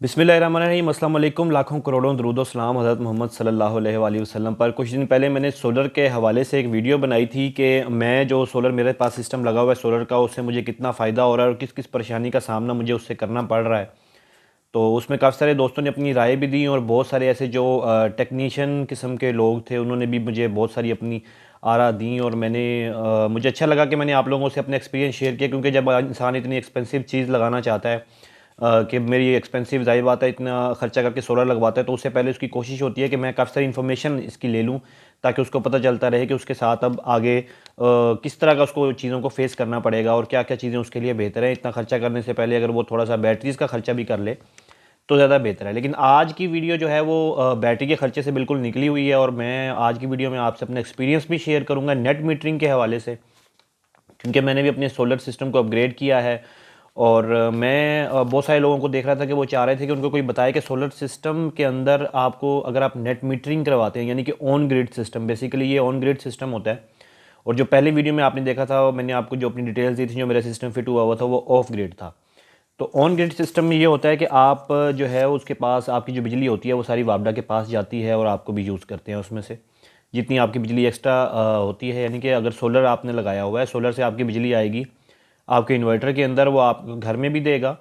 बिस्मिल्लाहिर्रहमानिर्रहीम, अस्सलाम वालेकुम। लाखों करोड़ों दरूद व सलाम हज़रत मोहम्मद सल्लल्लाहु अलैहि वसल्लम पर। कुछ दिन पहले मैंने सोलर के हवाले से एक वीडियो बनाई थी कि मैं जो सोलर मेरे पास सिस्टम लगा हुआ है सोलर का, उससे मुझे कितना फ़ायदा हो रहा है और किस किस परेशानी का सामना मुझे उससे करना पड़ रहा है। तो उसमें काफ़ी सारे दोस्तों ने अपनी राय भी दी और बहुत सारे ऐसे जो टेक्नीशियन किस्म के लोग थे उन्होंने भी मुझे बहुत सारी अपनी आरा दी और मुझे अच्छा लगा कि मैंने आप लोगों से अपना एक्सपीरियंस शेयर किया, क्योंकि जब इंसान इतनी एक्सपेंसिव चीज़ लगाना चाहता है कि मेरी एक्सपेंसिव ज़ाहिर बात है, इतना ख़र्चा करके सोलर लगवाता है, तो उससे पहले उसकी कोशिश होती है कि मैं काफ़ी सारी इन्फॉर्मेशन इसकी ले लूँ ताकि उसको पता चलता रहे कि उसके साथ अब आगे किस तरह का उसको चीज़ों को फेस करना पड़ेगा और क्या क्या चीज़ें उसके लिए बेहतर है। इतना ख़र्चा करने से पहले अगर वो थोड़ा सा बैटरीज़ का ख़र्चा भी कर ले तो ज़्यादा बेहतर है। लेकिन आज की वीडियो जो है वो बैटरी के ख़र्चे से बिल्कुल निकली हुई है और मैं आज की वीडियो में आपसे अपना एक्सपीरियंस भी शेयर करूँगा नेट मीटरिंग के हवाले से, क्योंकि मैंने भी अपने सोलर सिस्टम को अपग्रेड किया है। और मैं बहुत सारे लोगों को देख रहा था कि वो चाह रहे थे कि उनको कोई बताए कि सोलर सिस्टम के अंदर आपको अगर आप नेट मीटरिंग करवाते हैं, यानी कि ऑन ग्रिड सिस्टम, बेसिकली ये ऑन ग्रिड सिस्टम होता है। और जो पहले वीडियो में आपने देखा था, मैंने आपको जो अपनी डिटेल्स दी थी, जो मेरा सिस्टम फिट हुआ था वो ऑफ ग्रिड था। तो ऑन ग्रिड सिस्टम में ये होता है कि आप जो है उसके पास आपकी जो बिजली होती है वो सारी वापडा के पास जाती है और आपको भी यूज़ करते हैं उसमें से जितनी आपकी बिजली एक्स्ट्रा होती है। यानी कि अगर सोलर आपने लगाया हुआ है, सोलर से आपकी बिजली आएगी आपके इन्वर्टर के अंदर, वो आप घर में भी देगा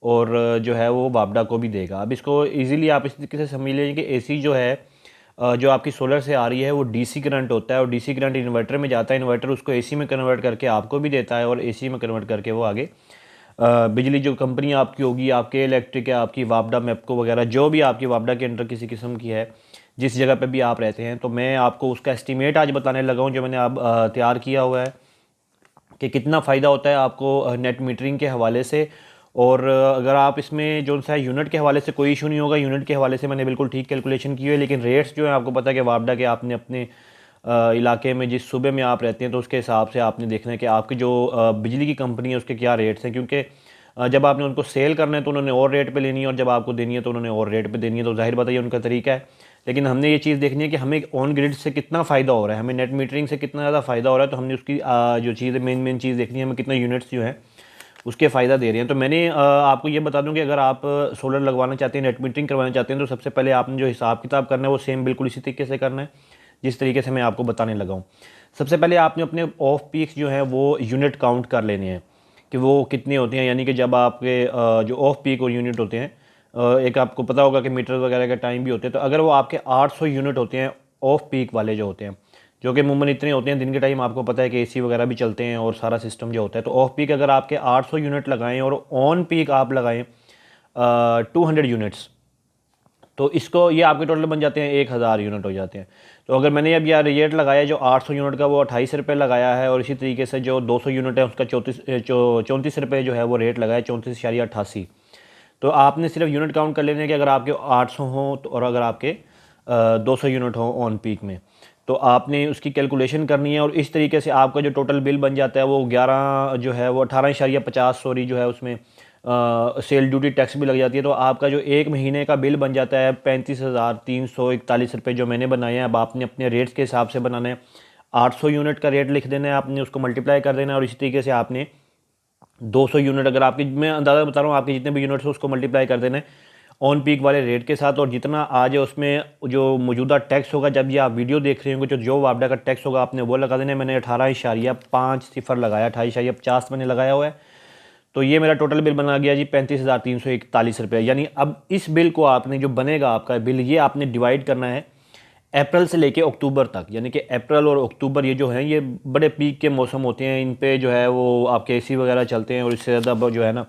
और जो है वो वापडा को भी देगा। अब इसको इजीली आप इस तरीके से समझ लीजिए कि एसी जो है जो आपकी सोलर से आ रही है वो डीसी करंट होता है और डीसी करंट इन्वर्टर में जाता है, इन्वर्टर उसको एसी में कन्वर्ट करके आपको भी देता है और एसी में कन्वर्ट करके वो आगे बिजली जो कंपनी आपकी होगी, आपके इलेक्ट्रिक है, आपकी वापडा मेपको वगैरह जो भी आपकी वापडा के अंडर किसी किस्म की है, जिस जगह पे भी आप रहते हैं, तो मैं आपको उसका एस्टीमेट आज बताने लगा हूँ जो मैंने अब तैयार किया हुआ है कि कितना फ़ायदा होता है आपको नेट मीटरिंग के हवाले से। और अगर आप इसमें जो सा यूनिट के हवाले से कोई इशू नहीं होगा, यूनिट के हवाले से मैंने बिल्कुल ठीक कैलकुलेशन की है। लेकिन रेट्स जो है आपको पता है कि वापडा के आपने अपने इलाके में जिस सूबे में आप रहते हैं तो उसके हिसाब से आपने देखना है कि आपकी जो बिजली की कंपनी है उसके क्या रेट्स हैं, क्योंकि जब आपने उनको सेल करना है तो उन्होंने और रेट पे लेनी है और जब आपको देनी है तो उन्होंने और रेट पे देनी है। तो जाहिर बात है ये उनका तरीका है। लेकिन हमने ये चीज़ देखनी है कि हमें ऑन ग्रिड से कितना फ़ायदा हो रहा है, हमें नेट मीटरिंग से कितना ज़्यादा फ़ायदा हो रहा है। तो हमने उसकी जो चीज़ मेन चीज़ देखनी है, हमें कितना यूनिट्स जो हैं उसके फ़ायदा दे रहे हैं। तो मैंने आपको ये बता दूं कि अगर आप सोलर लगवाना चाहते हैं, नेट मीटरिंग करवाना चाहते हैं, तो सबसे पहले आपने जो हिसाब किताब करना है वो सेम बिल्कुल इसी तरीके से करना है जिस तरीके से मैं आपको बताने लगा हूँ। सबसे पहले आपने अपने ऑफ पीक्स जो हैं वो यूनिट काउंट कर लेने हैं कि वो कितने होते हैं। यानी कि जब आपके जो ऑफ पीक और यूनिट होते हैं, एक आपको पता होगा कि मीटर वगैरह का टाइम भी होते हैं, तो अगर वो आपके 800 यूनिट होते हैं ऑफ पीक वाले जो होते हैं, जो कि अमूमन इतने होते हैं, दिन के टाइम आपको पता है कि एसी वगैरह भी चलते हैं और सारा सिस्टम जो होता है, तो ऑफ पीक अगर आपके 800 यूनिट लगाएं और ऑन पीक आप लगाएं 200 यूनिट्स, तो इसको ये आपके टोटल बन जाते हैं 1000 यूनिट हो जाते हैं। तो अगर मैंने अब यार रेट लगाया जो 800 यूनिट का वो 28 रुपये लगाया है और इसी तरीके से जो 200 यूनिट है उसका 34 रुपये जो है वो रेट लगाया, 34.88। तो आपने सिर्फ यूनिट काउंट कर लेने हैं कि अगर आपके 800 हों तो और अगर आपके 200 यूनिट हों ऑन पीक में, तो आपने उसकी कैलकुलेशन करनी है और इस तरीके से आपका जो टोटल बिल बन जाता है वो 11 जो है वो 18.50 सॉरी जो है उसमें सेल ड्यूटी टैक्स भी लग जाती है। तो आपका जो एक महीने का बिल बन जाता है 35,341 रुपये जो मैंने बनाए हैं। अब आपने अपने रेट्स के हिसाब से बनाना है, 800 यूनिट का रेट लिख देना है, आपने उसको मल्टीप्लाई कर देना है और इसी तरीके से आपने 200 यूनिट अगर आपकी, मैं अंदाज़ा बता रहा हूँ, आपके जितने भी यूनिट्स हैं उसको मल्टीप्लाई कर देना है ऑन पीक वाले रेट के साथ। और जितना आ जाए उसमें जो मौजूदा टैक्स होगा, जब ये आप वीडियो देख रहे होंगे, जो वापडा का टैक्स होगा आपने वो लगा देना है। मैंने 18.5 लगाया, 28.50 मैंने लगाया हुआ है। तो ये मेरा टोटल बिल बना गया जी 35,341 रुपये। यानी अब इस बिल को आपने जो बनेगा आपका बिल, ये आपने डिवाइड करना है अप्रैल से लेके अक्टूबर तक। यानी कि अप्रैल और अक्टूबर ये जो हैं ये बड़े पीक के मौसम होते हैं, इन पे जो है वो आपके एसी वगैरह चलते हैं और इससे ज़्यादा जो है ना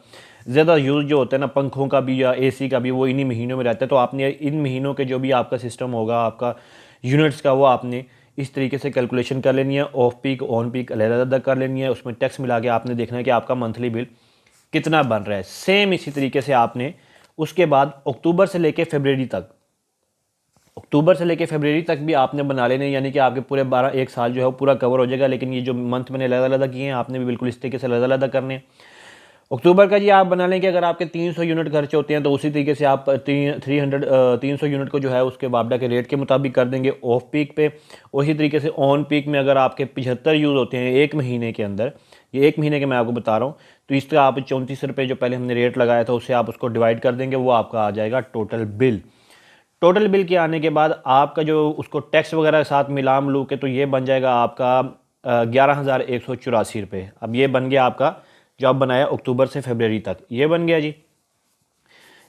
ज़्यादा यूज़ जो होता है ना पंखों का भी या एसी का भी, वो इन्हीं महीनों में रहता है। तो आपने इन महीनों के जो भी आपका सिस्टम होगा आपका यूनिट्स का, वो आपने इस तरीके से कैलकुलेशन कर लेनी है। ऑफ पीक ऑन पीक अलग-अलग कर लेनी है, उसमें टैक्स मिला के आपने देखना है कि आपका मंथली बिल कितना बन रहा है। सेम इसी तरीके से आपने उसके बाद अक्टूबर से लेके फरवरी तक भी आपने बना लेने, यानी कि आपके पूरे 1 साल जो है वो पूरा कवर हो जाएगा। लेकिन ये जो मंथ मैंने अलग अलग किए हैं आपने भी बिल्कुल इस तरीके से अलग अलग करने हैं। अक्टूबर का जी आप बना लें कि अगर आपके 300 यूनिट खर्च होते हैं तो उसी तरीके से आप 300 यूनिट को जो है उसके बाबडा के रेट के मुताबिक कर देंगे ऑफ पीक पे। उसी तरीके से ऑन पीक में अगर आपके 75 यूज़ होते हैं एक महीने के अंदर, ये एक महीने के मैं आपको बता रहा हूँ, तो इसका आप 34 रुपये जो पहले हमने रेट लगाया था उससे आप उसको डिवाइड कर देंगे, वो आपका आ जाएगा टोटल बिल। टोटल बिल के आने के बाद आपका जो उसको टैक्स वगैरह साथ मिला मिलू के तो ये बन जाएगा आपका 11,184 रुपये। अब ये बन गया आपका जो आप बनाया अक्टूबर से फरवरी तक, ये बन गया जी।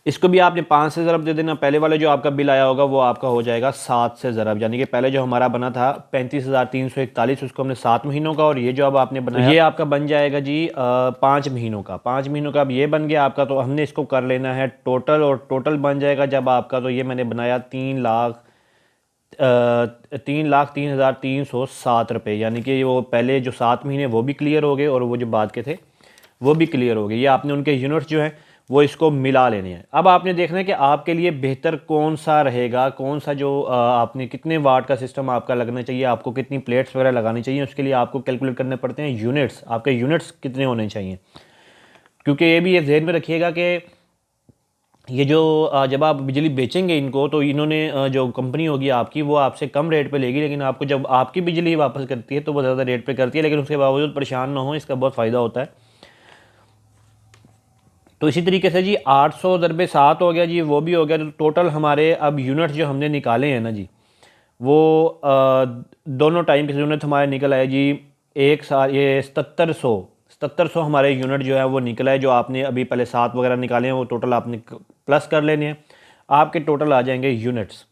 इसको भी आपने 5 से ज़रब दे देना। पहले वाला जो आपका बिल आया होगा वो आपका हो जाएगा 7 से ज़रब, यानी कि पहले जो हमारा बना था 35,341 उसको हमने 7 महीनों का, और ये जो अब आपने बनाया ये आपका बन जाएगा जी 5 महीनों का। 5 महीनों का अब ये बन गया आपका, तो हमने इसको कर लेना है टोटल, और टोटल बन जाएगा जब आपका, तो ये मैंने बनाया 3,03,307 रुपये, यानी कि वो पहले जो 7 महीने वो भी क्लियर हो गए और वो जो बाद के थे वो भी क्लियर हो गए। ये आपने उनके यूनिट्स जो हैं वो इसको मिला लेने हैं। अब आपने देखना है कि आपके लिए बेहतर कौन सा रहेगा, कौन सा जो आपने कितने वाट का सिस्टम आपका लगना चाहिए, आपको कितनी प्लेट्स वगैरह लगानी चाहिए, उसके लिए आपको कैलकुलेट करने पड़ते हैं यूनिट्स, आपके यूनिट्स कितने होने चाहिए। क्योंकि ये भी ये ध्यान में रखिएगा कि ये जो जब आप बिजली बेचेंगे इनको, तो इन्होंने जो कंपनी होगी आपकी वो आपसे कम रेट पे लेगी, लेकिन आपको जब आपकी बिजली वापस करती है तो वो ज़्यादा रेट पे करती है, लेकिन उसके बावजूद परेशान ना हो, इसका बहुत फ़ायदा होता है। तो इसी तरीके से जी 800 ज़रबे 7 हो गया जी, वो भी हो गया। तो टोटल हमारे अब यूनिट जो हमने निकाले हैं ना जी, वो दोनों टाइम के यूनिट हमारे निकल आए जी एक साल, ये 7700 हमारे यूनिट जो है वो निकला है। जो आपने अभी पहले 7 वगैरह निकाले हैं वो टोटल आपने प्लस कर लेने हैं, आपके टोटल आ जाएंगे यूनिट्स।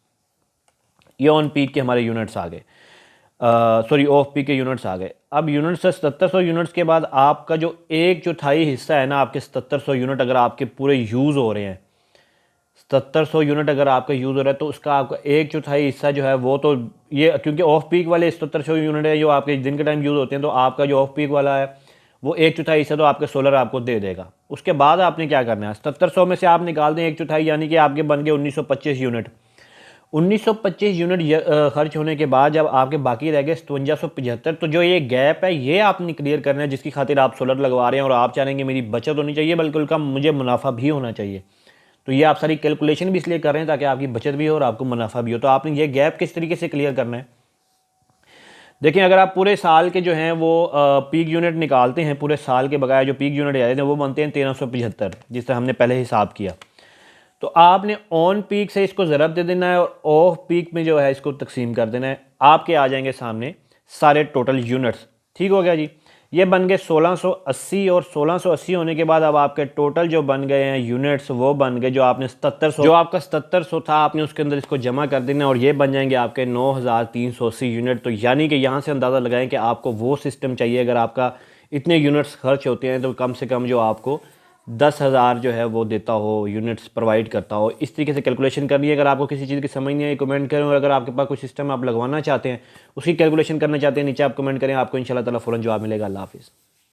ये ऑन पीक के हमारे यूनिट्स आ गए, सॉरी ऑफ पीक के यूनिट्स आ गए। अब यूनिट से 7700 यूनिट्स के बाद आपका जो 1/4 हिस्सा है ना, आपके 7700 यूनिट अगर आपके पूरे यूज़ हो रहे हैं, 7700 यूनिट अगर आपका यूज़ हो रहा है तो उसका आपका 1/4 हिस्सा जो है वो तो ये, क्योंकि ऑफ पीक वाले 7700 यूनिट है जो आपके दिन के टाइम यूज़ होते हैं, तो आपका जो ऑफ पीक वाला है वो 1/4 हिस्सा तो आपके सोलर आपको दे देगा। उसके बाद आपने क्या करना है, 7700 में से आप निकाल दें 1/4, यानी कि आपके बन गए 1925 यूनिट। 1925 यूनिट खर्च होने के बाद जब आपके बाकी रह गए 5775, तो जो ये गैप है ये आपने क्लियर करना है, जिसकी खातिर आप सोलर लगवा रहे हैं और आप चाह रहे हैं कि मेरी बचत होनी चाहिए बल्कि उनका मुझे मुनाफा भी होना चाहिए। तो ये आप सारी कैलकुलेशन भी इसलिए कर रहे हैं ताकि आपकी बचत भी हो और आपको मुनाफा भी हो। तो आपने ये गैप किस तरीके से क्लियर करना है, देखिए अगर आप पूरे साल के जो हैं वो पीक यूनिट निकालते हैं, पूरे साल के बकाया जो पीक यूनिट आए थे वो बनते हैं 1375, जिस तरह हमने पहले हिसाब किया। तो आपने ऑन पीक से इसको ज़रब दे देना है और ऑफ पीक में जो है इसको तकसीम कर देना है, आपके आ जाएंगे सामने सारे टोटल यूनिट्स। ठीक हो गया जी, ये बन गए 1680, और 1680 होने के बाद अब आपके टोटल जो बन गए हैं यूनिट्स वो बन गए जो आपने 7700, जो आपका 7700 था आपने उसके अंदर इसको जमा कर देना, और ये बन जाएंगे आपके 9380 यूनिट। तो यानी कि यहाँ से अंदाज़ा लगाएं कि आपको वो सिस्टम चाहिए, अगर आपका इतने यूनिट्स खर्च होते हैं तो कम से कम जो आपको 10,000 जो है वो देता हो, यूनिट्स प्रोवाइड करता हो। इस तरीके से कैलकुलेशन करनी है। अगर आपको किसी चीज़ की समझ नहीं है कमेंट करें, और अगर आपके पास कोई सिस्टम आप लगवाना चाहते हैं, उसकी कैलकुलेशन करना चाहते हैं, नीचे आप कमेंट करें, आपको इंशाल्लाह ताला फ़ौरन जवाब मिलेगा। अल्लाह हाफ़िज़।